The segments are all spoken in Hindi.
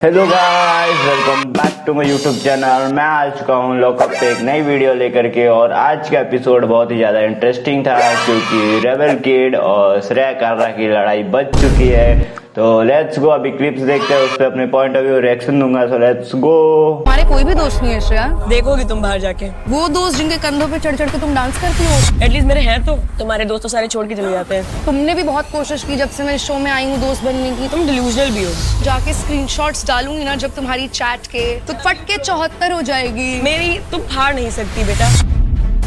Hello guys, welcome back to my YouTube channel. मैं आ चुका हूँ लॉकअप पे एक नई वीडियो लेकर के। और आज का एपिसोड बहुत ही ज़्यादा इंटरेस्टिंग था क्योंकि रेबल किड और श्रेया कालरा की लड़ाई बच चुकी है। तो लेट्स गो, अभी क्लिप्स देखते हैं, उस पर अपने पॉइंट ऑफ व्यू रिएक्शन दूंगा। So let's go. हमारे कोई भी दोस्त नहीं है श्रेया। देखोगी तुम बाहर जाके वो दोस्त जिनके कंधों पे चढ़ चढ़ के तुम डांस करती हो। एटलीस्ट मेरे हैं तो तुम्हारे दोस्त तो सारे छोड़ के चले जाते हैं। तुमने भी बहुत कोशिश की जब से मैं इस शो में आई हूँ दोस्त बनने की। तुम डिल्यूजनल भी हो। जाके स्क्रीनशॉट्स डालूंगी ना जब तुम्हारी चैट के, तो फट के 74 हो जाएगी। मेरी तुम हार नहीं सकती बेटा।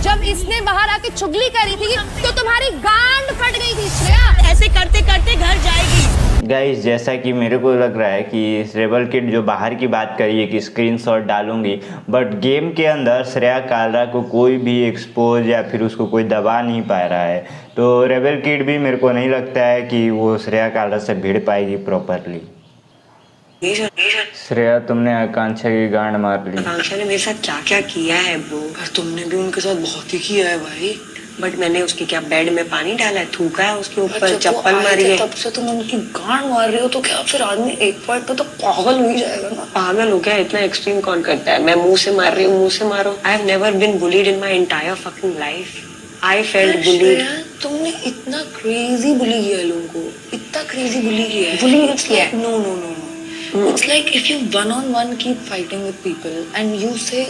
जब इसने बाहर आके चुगली करी थी तो तुम्हारी गांड फट गई थी श्रेया। ऐसे करते करते घर जाएगी। गाइस, जैसा कि मेरे को लग रहा है कि रेबल किड जो बाहर की बात करी है कि स्क्रीनशॉट डालूंगी, बट गेम के अंदर श्रेया कालरा को कोई भी एक्सपोज या फिर उसको कोई दबा नहीं पा रहा है। तो रेबल किड भी मेरे को नहीं लगता है कि वो श्रेया कालरा से भिड़ पाएगी प्रॉपरली। श्रेया, तुमने आकांक्षा की गांड मार ली। आकांक्षा ने मेरे साथ क्या क्या किया है ब्रो। तुमने भी उनके साथ बहुत ही किया है भाई। बट मैंने उसके क्या बेड में पानी डाला है, थूका है उसके ऊपर, चप्पल मारी है। तब से तुम उनकी गांड मार रहे हो तो क्या फिर आदमी एक पॉइंट पे तो पागल हो ही जाएगा ना। पागल हो गया, इतना एक्सट्रीम कौन करता है। मैं मुंह से मार रही हूँ, मुंह से मारो। I have never been bullied in my entire fucking life. I felt bullied. तुमने इतना क्रेजी बुली किया है लोगों को, इतना क्रेजी बुली किया है। बुली किया है? No no no no. It's like if you one on one keep fighting with people and you say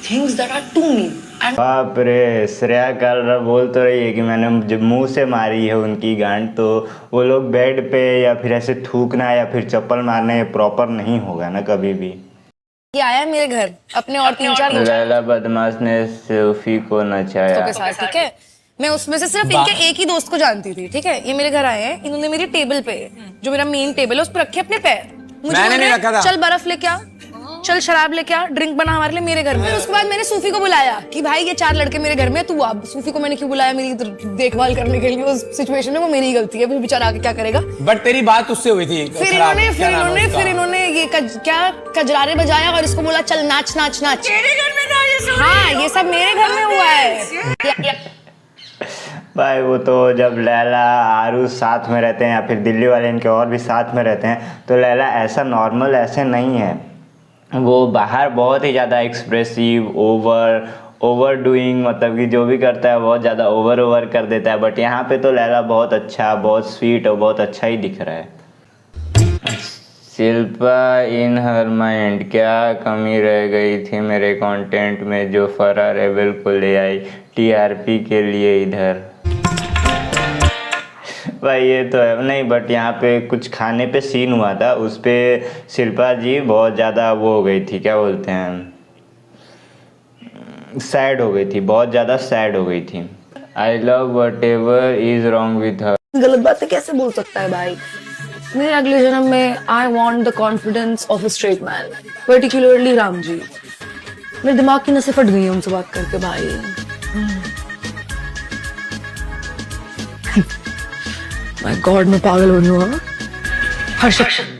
things that are too mean. बाप रे, श्रेया कालरा बोल तो रही है कि मैंने जब मुंह से मारी है उनकी गांड, तो वो लोग बेड पे या फिर ऐसे थूकना या फिर चप्पल मारने प्रॉपर नहीं होगा ना कभी भी। ये आया है मेरे घर अपने और 3-4 दोस्तों लैला बदमाश ने सोफी को नचाया के साथ, ठीक है। मैं उसमें से सिर्फ इनके एक ही दोस्त को जानती थी, ठीक है। ये मेरे घर आए हैं, इन्होंने मेरी टेबल पे, जो मेरा मेन टेबल है, उस पर रखे अपने पैर। मुझे मैंने नहीं रखा था। चल बर्फ लेके आ, चल शराब लेके आ, ड्रिंक बना हमारे लिए मेरे घर में। उसके बाद मैंने सूफी को बुलाया कि भाई ये 4 लड़के मेरे घर में, तू आ। सूफी को मैंने क्यों बुलाया? मेरी देखभाल करने के लिए उस सिचुएशन में। वो मेरी गलती है, वो बेचारा आके क्या करेगा। बट तेरी बात उससे हुई थी। फिर इन्होंने ये क्या कजरारे बजाया और इसको बोला चल नाच नाच नाच। तेरे घर में था ये सब? हाँ, ये सब मेरे घर में हुआ है। भाई वो तो जब लैला आरू साथ में रहते हैं या फिर दिल्ली वाले इनके और भी साथ में रहते हैं, तो लैला ऐसा नॉर्मल ऐसे नहीं है। वो बाहर बहुत ही ज़्यादा एक्सप्रेसिव, ओवर डूइंग, मतलब कि जो भी करता है बहुत ज़्यादा ओवर कर देता है। बट यहाँ पे तो लैला बहुत अच्छा, बहुत स्वीट और बहुत अच्छा ही दिख रहा है। शिल्पा इन हर माइंड, क्या कमी रह गई थी मेरे कंटेंट में जो फराह रेबल को ले आई टीआरपी के लिए इधर। भाई ये तो है नहीं, बट यहाँ पे कुछ खाने पे सीन हुआ था, उस पे शिल्पा जी बहुत ज़्यादा वो हो गई थी, क्या बोलते हैं, सैड हो गई थी, बहुत ज़्यादा सैड हो गई थी। I love what ever is wrong with her. गलत बातें कैसे बोल सकता है भाई? मेरे अगले जन्म में I want the confidence of a straight man, particularly Ram ji. मेरे दिमाग की नसें फट गई हैं उनसे बात करके भाई। माय गॉड, मैं पागल हो रही हूँ।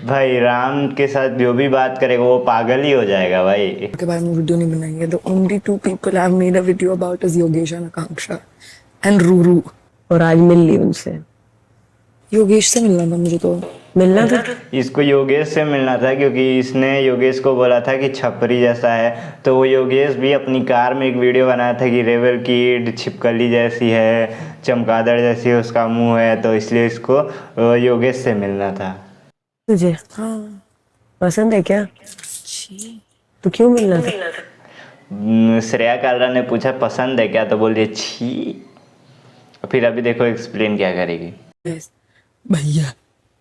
भाई राम के साथ जो भी बात करेगा वो पागल ही हो जाएगा भाई। के बारे में वीडियो नहीं बनाई है। The only 2 people I've made a video about is Yogesh and Akanksha and Ruru. और आज मिल ली उनसे। योगेश से मिलना था मुझे, तो मिलना था। इसको योगेश से मिलना था क्योंकि इसने योगेश को बोला था कि छपरी जैसा है। तो वो योगेश भी अपनी कार में एक वीडियो बनाया था कि रेबल किड छिपकली जैसी है, चमगादड़ जैसी उसका मुंह है, तो इसलिए इसको योगेश से मिलना था। तुझे हाँ पसंद है क्या? तो क्यों मिलना था? श्रेया कालरा ने पूछा पसंद है क्या, तो बोल दिया छी। फिर अभी देखो एक्सप्लेन क्या करेगी। भैया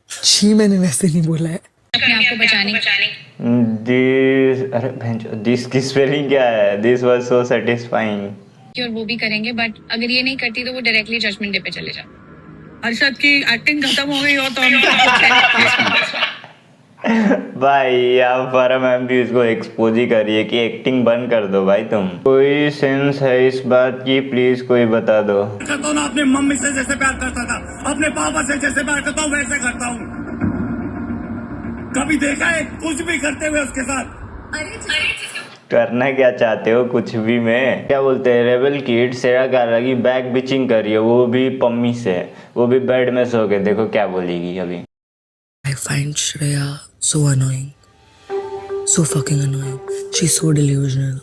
छी मैंने वैसे नहीं बोला है। अपने आप को बचाने दिस, अरे दिस की स्पेलिंग क्या है? This was so satisfying. और वो भी करेंगे, बट अगर ये नहीं करती तो वो डायरेक्टली जजमेंट डे पे चले जाओ। अरशद की एक्टिंग खत्म हो गई हो तो भाई आप फरा मैम भी इसको एक्सपोज ही करिए कि एक्टिंग बंद कर दो भाई तुम। कोई सेंस है इस बात की? प्लीज कोई बता दो। करता हूँ ना, अपने मम्मी से जैसे प्यार करता था, अपने पापा से जैसे प्यार करता हूँ वैसे करता हूँ। कभी देखा है कुछ भी करते हुए उसके साथ? करना क्या चाहते हो कुछ भी में? क्या बोलते हैं, रेबल किड श्रेया कालरा की बैक बिचिंग करिए, वो भी पम्मी से, वो भी बेड में सो के। देखो क्या बोलेगी अभी। I find Shreya so annoying. So fucking annoying. She's so delusional.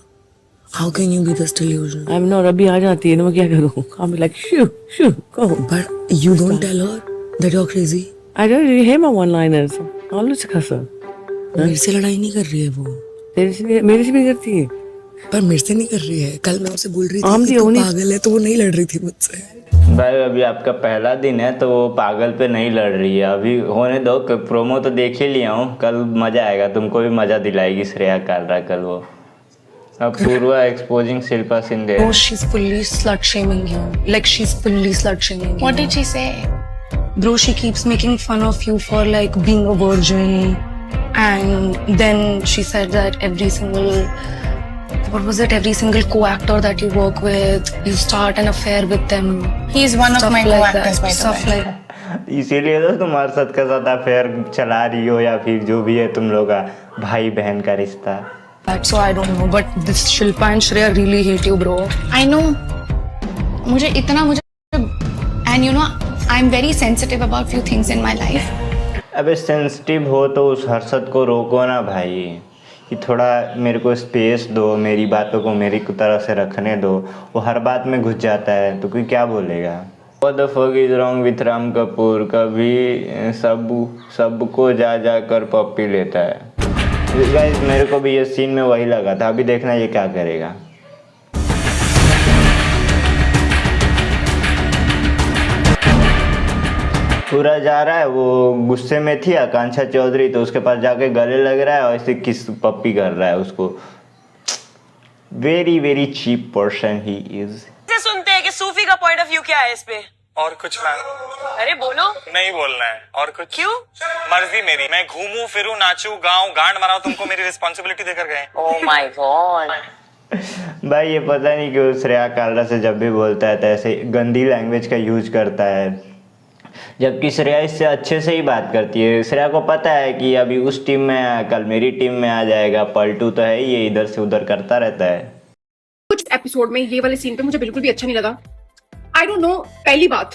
How can you be this delusional? I'm not. अभी आ जाती है ना, मैं क्या करूँ? I'm like shoo, go. But you don't tell her that you're crazy. I don't really hear my one-liners. All सिखा सर. मेरे से लड़ाई नहीं कर रही है वो. मेरे से भी करती है. पर मेरे से नहीं कर रही है. कल मैं उसे बोल रही थी कि तू पागल है, तो वो नहीं लड़ रही थी मुझसे. भाई अभी आपका पहला दिन है तो वो पागल पे नहीं लड़ रही है. अभी होने दो, प्रोमो तो देख ही लिया हूँ. कल मजा आएगा, तुमको भी मजा दिलाएगी श्रेया कालरा कल वो. अब Purva exposing Shilpa Shinde. Oh, she's fully slut shaming you. Like she's fully slut shaming you. What did she say? Bro, she keeps making fun of you for like being a virgin, and then she said that every single co-actor that you work with, you start an affair with them. He's one of Stuff my like co-actors, that. by the Stuff way. like इसीलिए तो तुम अरशद के साथ अफेयर चला रही हो, या फिर जो भी है तुम लोग का भाई बहन का रिश्ता. that. So I don't know, but this Shilpa and Shreya really hate you, bro. I know. मुझे and you know, I'm very sensitive about few things in my life. अबे सेंसिटिव हो तो उस हर्षद को रोको ना भाई, कि थोड़ा मेरे को स्पेस दो, मेरी बातों को मेरी तरह से रखने दो. वो हर बात में घुस जाता है तो कोई क्या बोलेगा. What the fuck is wrong with Ram Kapoor? कभी सबको जा कर पप्पी लेता है. गाइस मेरे को भी ये सीन में वही लगा था. अभी देखना ये क्या करेगा. पूरा जा रहा है, वो गुस्से में थी आकांक्षा चौधरी, तो उसके पास जाके गले लग रहा है और ऐसे किस पप्पी कर रहा है उसको. वेरी चीप पर्सन ही इज. सुनते हैं कि सूफी का पॉइंट ऑफ व्यू क्या है इस पे. और कुछ मैम. अरे बोलो. नहीं बोलना है और कुछ. क्यों? मर्जी मेरी. मैं घूमू फिरूं नाचू गाऊं गांड माराऊं, तुमको मेरी रिस्पॉन्सिबिलिटी देकर गए. Oh my God. भाई ये पता नहीं क्यों श्रेया कालरा से जब भी बोलता है तो ऐसे गंदी लैंग्वेज का यूज करता है, जबकि श्रेया इससे अच्छे से ही बात करती है. श्रेया को पता है कि अभी उस टीम में है, कल मेरी टीम में आ जाएगा. पलटू तो है, ये इधर से उधर करता रहता है. कुछ एपिसोड में ये वाले सीन पे मुझे बिल्कुल भी अच्छा नहीं लगा. I don't know. पहली बात,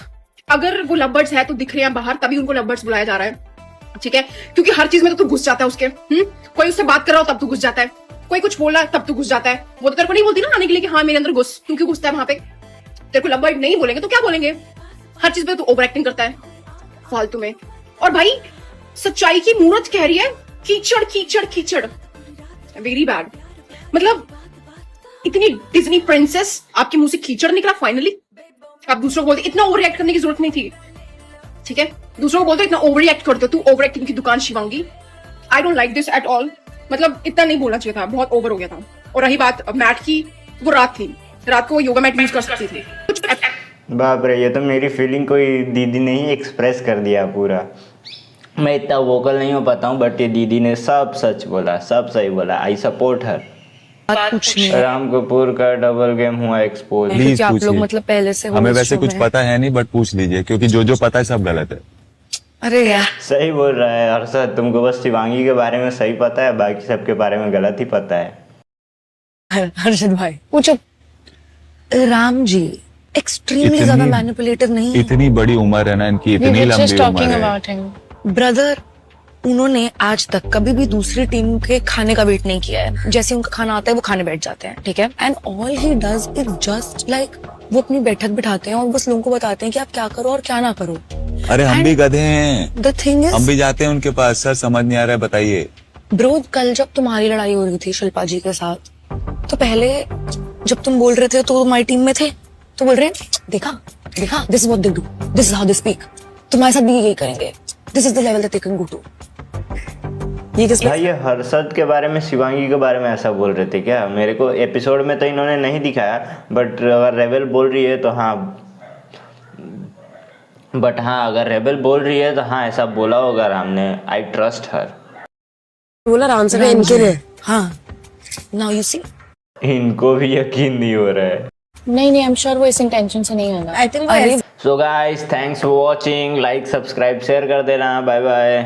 अगर वो लवर्स है तो दिख रहे हैं बाहर, तभी उनको लवर्स बुलाया जा रहा है, ठीक है? क्योंकि हर चीज में तो तू घुस जाता है उसके. कोई उससे बात कर रहा हो तब तू घुस जाता है, कोई कुछ बोल रहा है तब तू घुस जाता है. वो तो तेरे को नहीं बोलती ना आने के लिए कि हाँ मेरे अंदर घुस. तू क्यों घुसता है वहां पे? तेरे को लवर नहीं बोलेंगे तो क्या बोलेंगे? हर चीज पे तू ओवर एक्टिंग करता है फालतू में. और भाई सच्चाई की मूरत कह रही है कीचड़ कीचड़ कीचड़. Very bad. मतलब इतनी डिज्नी प्रिंसेस, आपके मुंह से कीचड़ निकला फाइनली. आप दूसरों को बोलते इतना ओवर रिएक्ट करने की जरूरत नहीं थी, ठीक है? दूसरों को बोलते इतना ओवर रिएक्ट करते हो. तू ओवर एक्टिंग की दुकान Shivangi. I don't like this at all. मतलब इतना नहीं बोलना चाहिए था, बहुत ओवर हो गया था. और रही बात मैट की, वो रात थी, रात को वो योगा मैट यूज कर सकती थी. बाप रे, ये तो मेरी फीलिंग कोई दीदी ने ही एक्सप्रेस कर दिया पूरा. मैं इतना वोकल नहीं हो पाता हूँ, बट ये दीदी ने सब सच बोला, सब सही बोला. आई सपोर्ट हर. राम कपूर का डबल गेम हुआ एक्सपोज. क्योंकि आप लोग मतलब पहले से हमें वैसे कुछ पता है नहीं, बट पूछ लीजिए क्योंकि जो पता है सब गलत है. अरे यार सही बोल रहा है हर्षद, तुमको बस शिवांगी के बारे में सही पता है, बाकी सबके बारे में गलत ही पता है. हर्षद भाई पूछो. राम जी एक्सट्रीमली ज्यादा मैनिपुलेटिव नहीं है. इतनी बड़ी उम्र है ना इनकी, इतनी लंबी उम्र है. ब्रदर, उन्होंने आज तक कभी भी दूसरी टीम के खाने का वेट नहीं किया है. जैसे उनका खाना आता है वो खाने बैठ जाते हैं, ठीक है? And all he does is just like वो अपनी बैठक बिठाते हैं और बस लोगों को बताते हैं कि आप क्या करो और क्या ना करो. अरे हम भी गधे हैं. द थिंग इज हम भी जाते हैं उनके पास. सर समझ नहीं आ रहा है, बताइए. ब्रो, कल जब तुम्हारी लड़ाई हो रही थी शिल्पा जी के साथ, तो पहले जब तुम बोल रहे थे तो हमारी टीम में थे, तो बोल रहे देखा this is what they do, this is how they speak. तुम्हारे साथ भी यही करेंगे. This is the level that they can go to. भाई ये हर्षद के बारे में शिवांगी के बारे में ऐसा बोल रहे थे क्या? मेरे को एपिसोड में तो इन्होंने नहीं दिखाया, बट अगर रेबल बोल रही है तो हाँ. बट हाँ, अगर रेबल बोल रही है तो हाँ ऐसा बोला होगा राम ने. I trust her. बोला राम से इनके लिए. हाँ, नाउ यू सी. इनको भी यकीन नहीं हो रहा है. नहीं आई एम श्योर वो इस इंटेंशन से नहीं होगा. I think so guys, thanks for watching. Like subscribe share कर देना. Bye bye.